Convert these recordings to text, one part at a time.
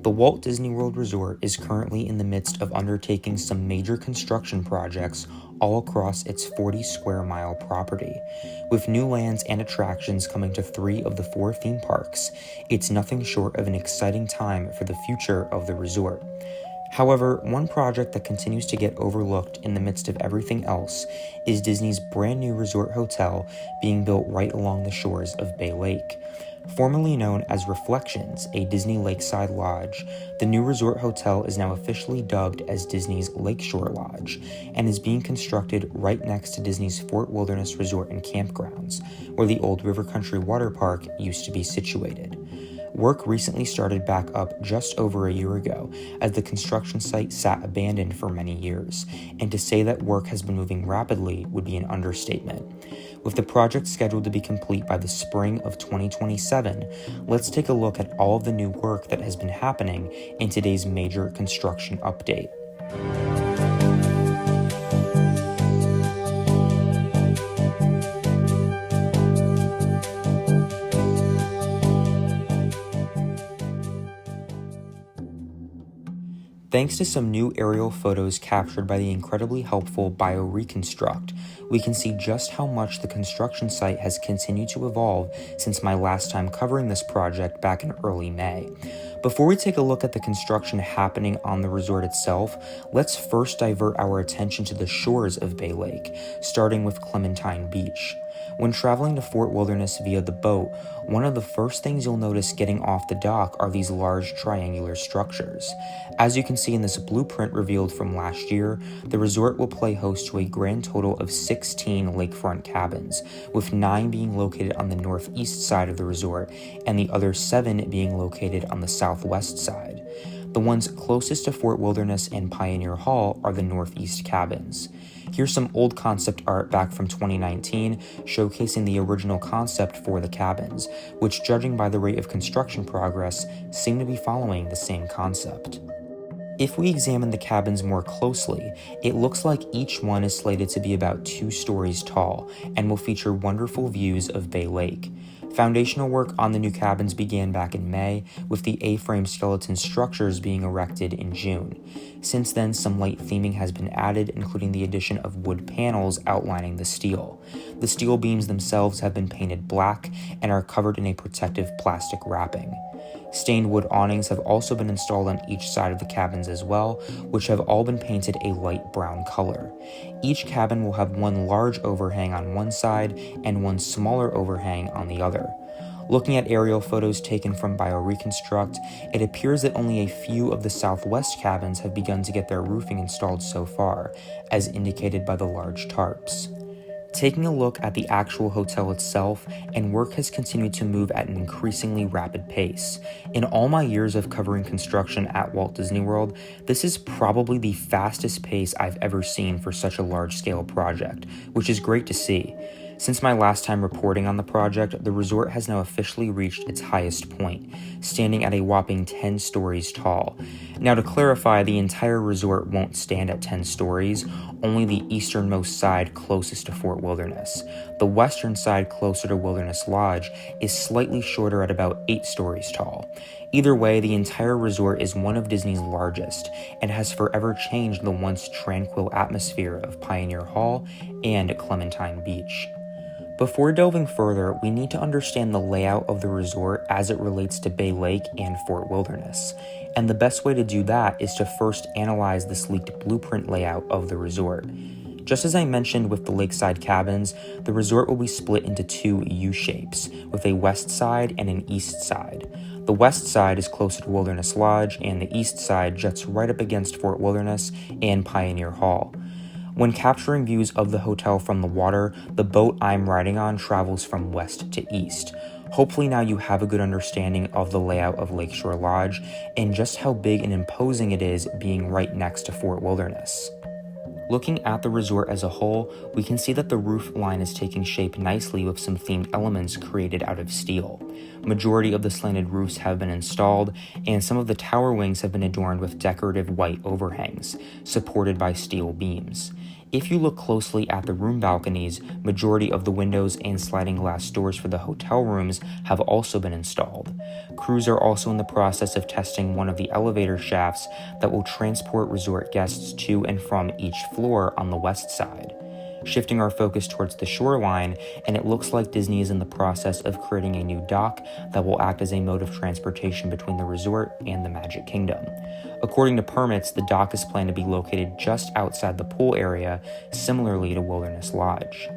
The Walt Disney World Resort is currently in the midst of undertaking some major construction projects all across its 40 square mile property. With new lands and attractions coming to 3 of the 4 theme parks, it's nothing short of an exciting time for the future of the resort. However, one project that continues to get overlooked in the midst of everything else is Disney's brand new resort hotel being built right along the shores of Bay Lake. Formerly known as Reflections, a Disney Lakeside Lodge, the new resort hotel is now officially dubbed as Disney's Lakeshore Lodge and is being constructed right next to Disney's Fort Wilderness Resort and Campgrounds, where the old River Country Water Park used to be situated. Work recently started back up just over a year ago, as the construction site sat abandoned for many years, and to say that work has been moving rapidly would be an understatement. With the project scheduled to be complete by the spring of 2027, let's take a look at all of the new work that has been happening in today's major construction update. Thanks to some new aerial photos captured by the incredibly helpful BioReconstruct, we can see just how much the construction site has continued to evolve since my last time covering this project back in early May. Before we take a look at the construction happening on the resort itself, let's first divert our attention to the shores of Bay Lake, starting with Clementine Beach. When traveling to Fort Wilderness via the boat, one of the first things you'll notice getting off the dock are these large triangular structures. As you can see in this blueprint revealed from last year, the resort will play host to a grand total of 16 lakefront cabins, with 9 being located on the northeast side of the resort and the other 7 being located on the southwest side. The ones closest to Fort Wilderness and Pioneer Hall are the northeast cabins. Here's some old concept art back from 2019 showcasing the original concept for the cabins, which, judging by the rate of construction progress, seem to be following the same concept. If we examine the cabins more closely, it looks like each one is slated to be about 2 stories tall and will feature wonderful views of Bay Lake. Foundational work on the new cabins began back in May, with the A-frame skeleton structures being erected in June. Since then, some light theming has been added, including the addition of wood panels outlining the steel. The steel beams themselves have been painted black and are covered in a protective plastic wrapping. Stained wood awnings have also been installed on each side of the cabins as well, which have all been painted a light brown color. Each cabin will have one large overhang on one side and one smaller overhang on the other. Looking at aerial photos taken from BioReconstruct, it appears that only a few of the southwest cabins have begun to get their roofing installed so far, as indicated by the large tarps. Taking a look at the actual hotel itself, and work has continued to move at an increasingly rapid pace. In all my years of covering construction at Walt Disney World, this is probably the fastest pace I've ever seen for such a large-scale project, which is great to see. Since my last time reporting on the project, the resort has now officially reached its highest point, standing at a whopping 10 stories tall. Now, to clarify, the entire resort won't stand at 10 stories, only the easternmost side closest to Fort Wilderness. The western side closer to Wilderness Lodge is slightly shorter at about 8 stories tall. Either way, the entire resort is one of Disney's largest and has forever changed the once tranquil atmosphere of Pioneer Hall and Clementine Beach. Before delving further, we need to understand the layout of the resort as it relates to Bay Lake and Fort Wilderness, and the best way to do that is to first analyze this leaked blueprint layout of the resort. Just as I mentioned with the lakeside cabins, the resort will be split into 2 U-shapes, with a west side and an east side. The west side is closer to Wilderness Lodge, and the east side juts right up against Fort Wilderness and Pioneer Hall. When capturing views of the hotel from the water, the boat I'm riding on travels from west to east. Hopefully now you have a good understanding of the layout of Lakeshore Lodge and just how big and imposing it is being right next to Fort Wilderness. Looking at the resort as a whole, we can see that the roof line is taking shape nicely with some themed elements created out of steel. Majority of the slanted roofs have been installed, and some of the tower wings have been adorned with decorative white overhangs, supported by steel beams. If you look closely at the room balconies, majority of the windows and sliding glass doors for the hotel rooms have also been installed. Crews are also in the process of testing one of the elevator shafts that will transport resort guests to and from each floor on the west side. Shifting our focus towards the shoreline, and it looks like Disney is in the process of creating a new dock that will act as a mode of transportation between the resort and the Magic Kingdom. According to permits, the dock is planned to be located just outside the pool area, similarly to Wilderness Lodge.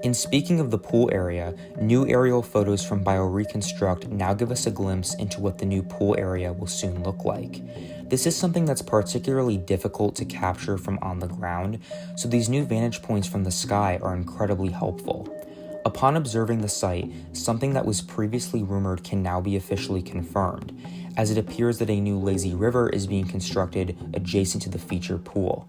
In speaking of the pool area, new aerial photos from BioReconstruct now give us a glimpse into what the new pool area will soon look like. This is something that's particularly difficult to capture from on the ground, so these new vantage points from the sky are incredibly helpful. Upon observing the site, something that was previously rumored can now be officially confirmed, as it appears that a new lazy river is being constructed adjacent to the feature pool.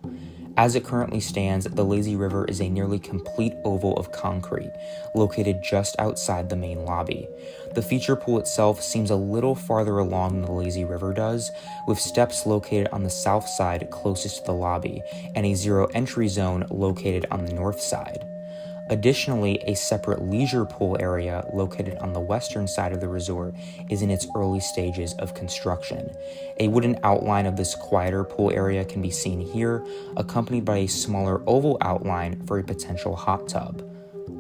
As it currently stands, the lazy river is a nearly complete oval of concrete, located just outside the main lobby. The feature pool itself seems a little farther along than the lazy river does, with steps located on the south side closest to the lobby, and a zero entry zone located on the north side. Additionally, a separate leisure pool area located on the western side of the resort is in its early stages of construction. A wooden outline of this quieter pool area can be seen here, accompanied by a smaller oval outline for a potential hot tub.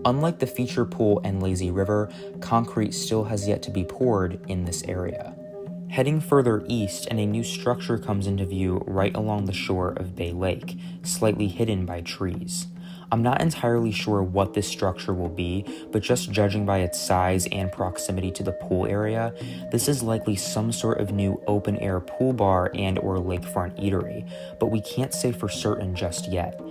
Unlike the feature pool and lazy river, concrete still has yet to be poured in this area. Heading further east, and a new structure comes into view right along the shore of Bay Lake, slightly hidden by trees. I'm not entirely sure what this structure will be, but just judging by its size and proximity to the pool area, this is likely some sort of new open-air pool bar and/or lakefront eatery, but we can't say for certain just yet.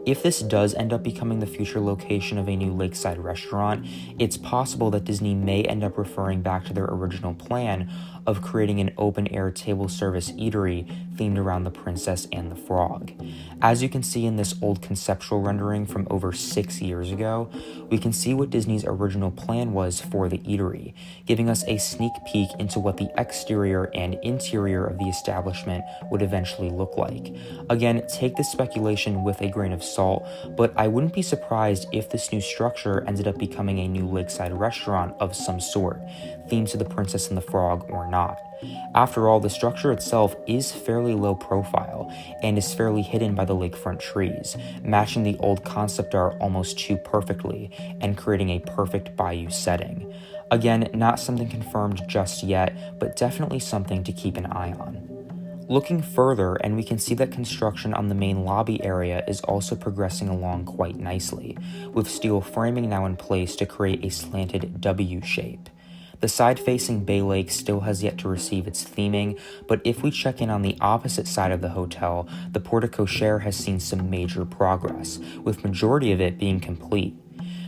If this does end up becoming the future location of a new lakeside restaurant, it's possible that Disney may end up referring back to their original plan of creating an open-air table service eatery themed around the Princess and the Frog. As you can see in this old conceptual rendering from over 6 years ago, we can see what Disney's original plan was for the eatery, giving us a sneak peek into what the exterior and interior of the establishment would eventually look like. Again, take this speculation with a grain of salt, but I wouldn't be surprised if this new structure ended up becoming a new lakeside restaurant of some sort, themed to the Princess and the Frog or not. After all, the structure itself is fairly low profile and is fairly hidden by the lakefront trees, matching the old concept art almost too perfectly and creating a perfect bayou setting. Again, not something confirmed just yet, but definitely something to keep an eye on. Looking further, and we can see that construction on the main lobby area is also progressing along quite nicely, with steel framing now in place to create a slanted W shape. The side-facing Bay Lake still has yet to receive its theming, but if we check in on the opposite side of the hotel, the porte-cochere has seen some major progress, with majority of it being complete.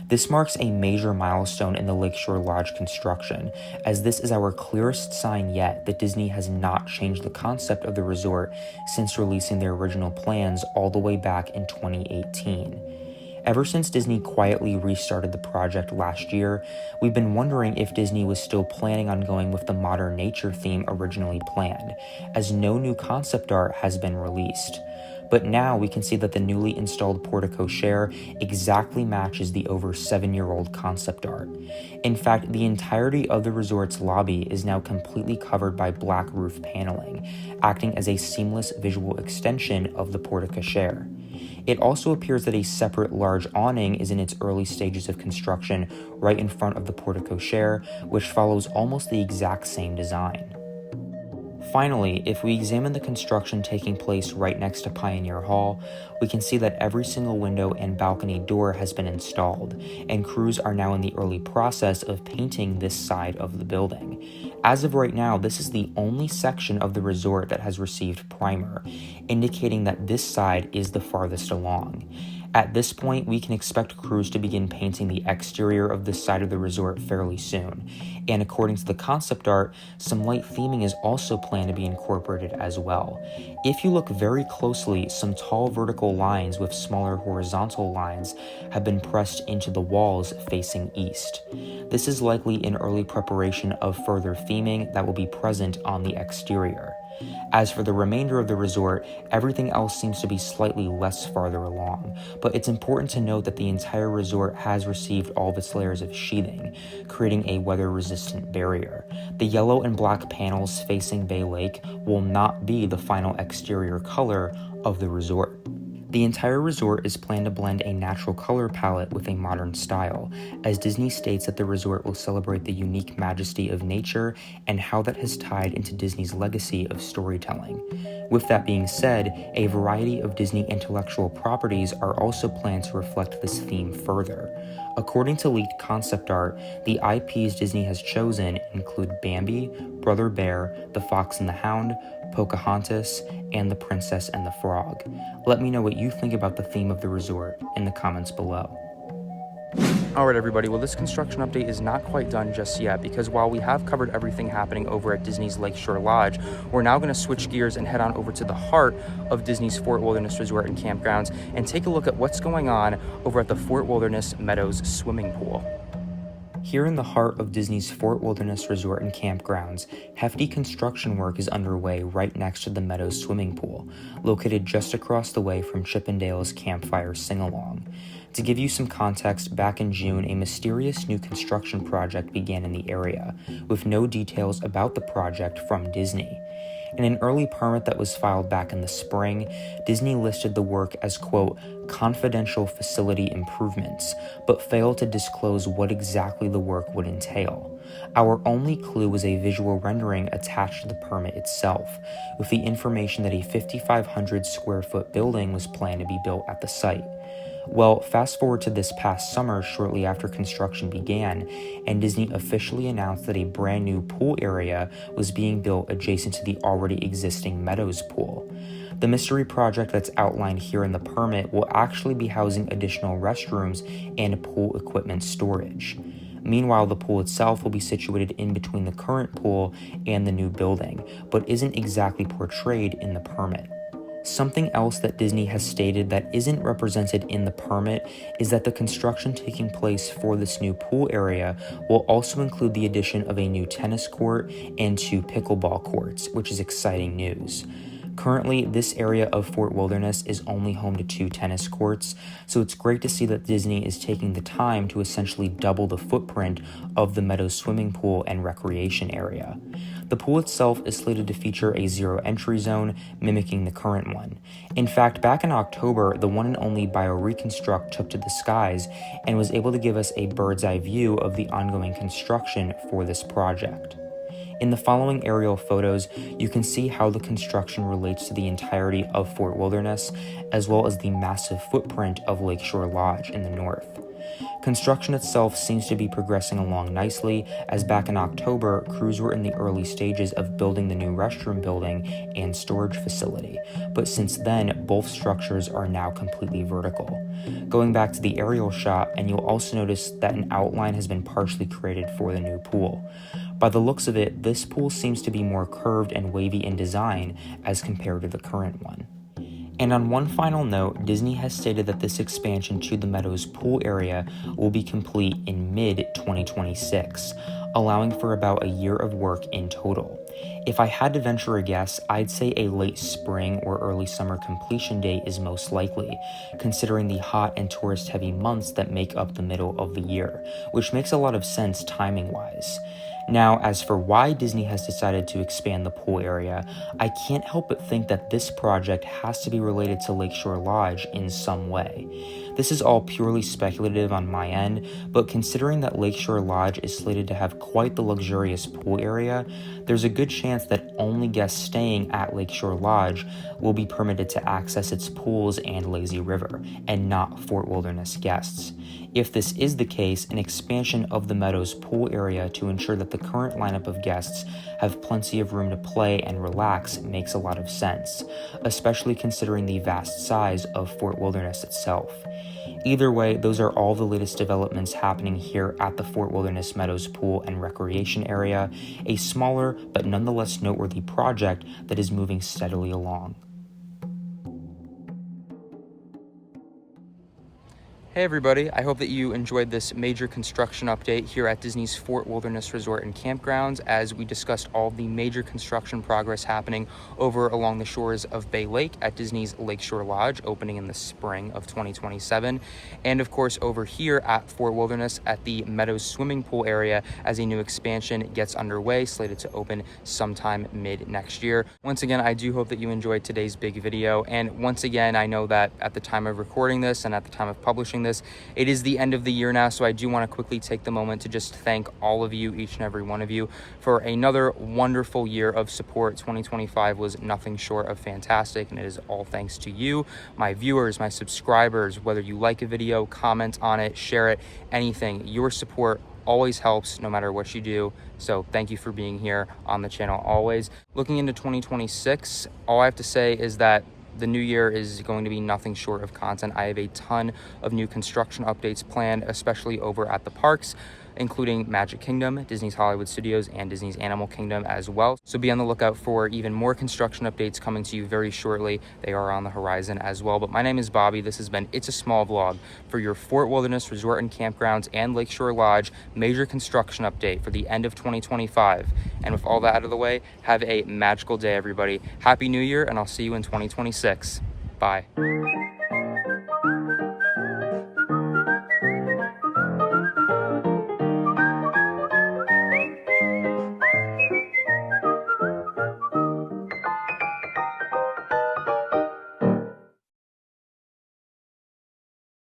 This marks a major milestone in the Lakeshore Lodge construction, as this is our clearest sign yet that Disney has not changed the concept of the resort since releasing their original plans all the way back in 2018. Ever since Disney quietly restarted the project last year, we've been wondering if Disney was still planning on going with the modern nature theme originally planned, as no new concept art has been released. But now we can see that the newly installed porte-cochere exactly matches the over 7-year-old concept art. In fact, the entirety of the resort's lobby is now completely covered by black roof paneling, acting as a seamless visual extension of the porte-cochere. It also appears that a separate large awning is in its early stages of construction right in front of the porte-cochere, which follows almost the exact same design. Finally, if we examine the construction taking place right next to Pioneer Hall, we can see that every single window and balcony door has been installed, and crews are now in the early process of painting this side of the building. As of right now, this is the only section of the resort that has received primer, indicating that this side is the farthest along. At this point, we can expect crews to begin painting the exterior of this side of the resort fairly soon, and according to the concept art, some light theming is also planned to be incorporated as well. If you look very closely, some tall vertical lines with smaller horizontal lines have been pressed into the walls facing east. This is likely in early preparation of further theming that will be present on the exterior. As for the remainder of the resort, everything else seems to be slightly less farther along, but it's important to note that the entire resort has received all of its layers of sheathing, creating a weather-resistant barrier. The yellow and black panels facing Bay Lake will not be the final exterior color of the resort. The entire resort is planned to blend a natural color palette with a modern style, as Disney states that the resort will celebrate the unique majesty of nature and how that has tied into Disney's legacy of storytelling. With that being said, a variety of Disney intellectual properties are also planned to reflect this theme further. According to leaked concept art, the IPs Disney has chosen include Bambi, Brother Bear, The Fox and the Hound, Pocahontas, and The Princess and the Frog. Let me know what you think about the theme of the resort in the comments below. Alright everybody, well this construction update is not quite done just yet, because while we have covered everything happening over at Disney's Lakeshore Lodge, we're now going to switch gears and head on over to the heart of Disney's Fort Wilderness Resort and Campgrounds and take a look at what's going on over at the Fort Wilderness Meadows swimming pool. Here in the heart of Disney's Fort Wilderness Resort and Campgrounds, hefty construction work is underway right next to the Meadows swimming pool, located just across the way from Chippendale's Campfire Sing-Along. To give you some context, back in June, a mysterious new construction project began in the area, with no details about the project from Disney. In an early permit that was filed back in the spring, Disney listed the work as, quote, confidential facility improvements, but failed to disclose what exactly the work would entail. Our only clue was a visual rendering attached to the permit itself, with the information that a 5,500 square foot building was planned to be built at the site. Well, fast forward to this past summer shortly after construction began, and Disney officially announced that a brand new pool area was being built adjacent to the already existing Meadows pool. The mystery project that's outlined here in the permit will actually be housing additional restrooms and pool equipment storage. Meanwhile, the pool itself will be situated in between the current pool and the new building, but isn't exactly portrayed in the permit. Something else that Disney has stated that isn't represented in the permit is that the construction taking place for this new pool area will also include the addition of a new tennis court and 2 pickleball courts, which is exciting news. Currently, this area of Fort Wilderness is only home to 2 tennis courts, so it's great to see that Disney is taking the time to essentially double the footprint of the Meadows swimming pool and recreation area. The pool itself is slated to feature a zero entry zone, mimicking the current one. In fact, back in October, the one and only BioReconstruct took to the skies and was able to give us a bird's eye view of the ongoing construction for this project. In the following aerial photos, you can see how the construction relates to the entirety of Fort Wilderness, as well as the massive footprint of Lakeshore Lodge in the north. Construction itself seems to be progressing along nicely, as back in October, crews were in the early stages of building the new restroom building and storage facility, but since then, both structures are now completely vertical. Going back to the aerial shot, and you'll also notice that an outline has been partially created for the new pool. By the looks of it, this pool seems to be more curved and wavy in design as compared to the current one. And on one final note, Disney has stated that this expansion to the Meadows pool area will be complete in mid-2026, allowing for about a year of work in total. If I had to venture a guess, I'd say a late spring or early summer completion date is most likely, considering the hot and tourist-heavy months that make up the middle of the year, which makes a lot of sense timing-wise. Now, as for why Disney has decided to expand the pool area, I can't help but think that this project has to be related to Lakeshore Lodge in some way. This is all purely speculative on my end, but considering that Lakeshore Lodge is slated to have quite the luxurious pool area, there's a good chance that only guests staying at Lakeshore Lodge will be permitted to access its pools and lazy river, and not Fort Wilderness guests. If this is the case, an expansion of the Meadows pool area to ensure that the current lineup of guests have plenty of room to play and relax makes a lot of sense, especially considering the vast size of Fort Wilderness itself. Either way, those are all the latest developments happening here at the Fort Wilderness Meadows Pool and Recreation Area, a smaller but nonetheless noteworthy project that is moving steadily along. Hey everybody, I hope that you enjoyed this major construction update here at Disney's Fort Wilderness Resort and Campgrounds as we discussed all the major construction progress happening over along the shores of Bay Lake at Disney's Lakeshore Lodge, opening in the spring of 2027. And of course over here at Fort Wilderness at the Meadows swimming pool area as a new expansion gets underway, slated to open sometime mid next year. Once again, I do hope that you enjoyed today's big video. And once again, I know that at the time of recording this and at the time of publishing this, it is the end of the year now, so I do want to quickly take the moment to just thank all of you, each and every one of you, for another wonderful year of support. 2025 was nothing short of fantastic, and it is all thanks to you, my viewers, my subscribers. Whether you like a video, comment on it, share it, anything, your support always helps no matter what you do. So thank you for being here on the channel always. Looking into 2026, all I have to say is that the new year is going to be nothing short of content. I have a ton of new construction updates planned, especially over at the parks, including Magic Kingdom, Disney's Hollywood Studios, and Disney's Animal Kingdom as well. So be on the lookout for even more construction updates coming to you very shortly. They are on the horizon as well. But my name is Bobby. This has been It's a Small Vlog for your Fort Wilderness Resort and Campgrounds and Lakeshore Lodge major construction update for the end of 2025. And with all that out of the way, have a magical day, everybody. Happy New Year, and I'll see you in 2026. Bye.